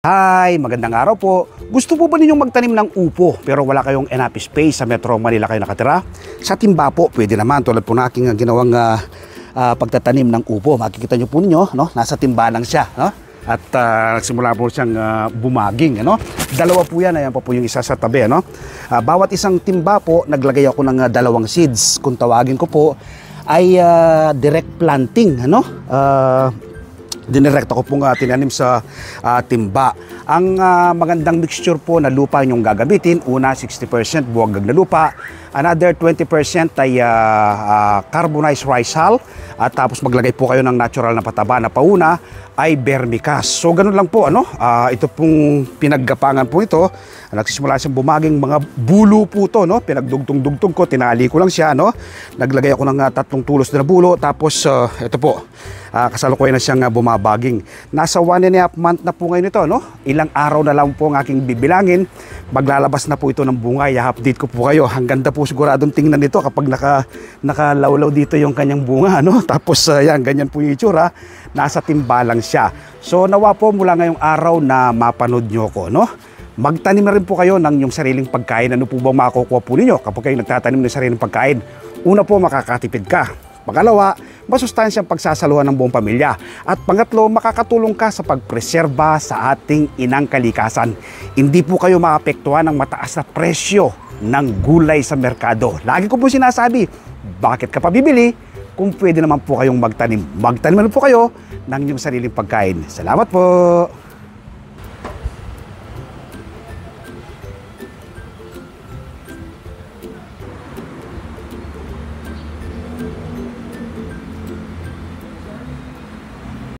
Hi, magandang araw po. Gusto po ba ninyong magtanim ng upo pero wala kayong enough space sa Metro Manila kayo nakatira? Sa timba po, pwede naman tulad po na aking ginawang pagtatanim ng upo. Makikita nyo po ninyo, no? Nasa timba lang siya, no? At nagsimula po siyang bumaging, ano? Dalawa po yan, ayan pa po yung isa sa tabi, ano? Bawat isang timba po, naglagay ako ng dalawang seeds. Kung tawagin ko po ay direct planting, ano? Dinirekta ko pong tinanim sa timba. Ang magandang mixture po na lupa yung gagamitin, una 60% buwag na lupa, another 20% ay carbonized rice hull, at tapos maglagay po kayo ng natural na pataba na pauna ay vermicast. So ganun lang po, ano? Ito pong pinaggapangan po ito. Nagsisimula siyang bumaging, mga bulo po to, no? Pinagdugtong-dugtong ko, tinali ko lang siya, no? Naglagay ako ng 3 tulos na bulo, tapos ito po, kasalukuyan na siyang bumabaging. Nasa 1.5 month na po ngayon ito, no? Ilang araw na lang po ang aking bibilangin. Maglalabas na po ito ng bunga. I-update ko po kayo. Ang ganda po siguradong tingnan nito kapag nakalawlaw dito yung kanyang bunga, no? Tapos yan, ganyan po yung itsura. Nasa timba lang siya. So nawa po mula ngayong araw na mapanood nyo ko, no? Magtanim na rin po kayo ng yung sariling pagkain. Ano po bang makukuha po ninyo kapag kayo nagtatanim ng sariling pagkain? Una po, makakatipid ka. Pangalawa, masustansyang pagsasaluhan ng buong pamilya. At pangatlo, makakatulong ka sa pagpreserba sa ating inang kalikasan. Hindi po kayo maapektuhan ng mataas na presyo ng gulay sa merkado. Lagi ko po sinasabi, bakit ka pa bibili kung pwede naman po kayong magtanim? Magtanim na po kayo ng inyong sariling pagkain. Salamat po!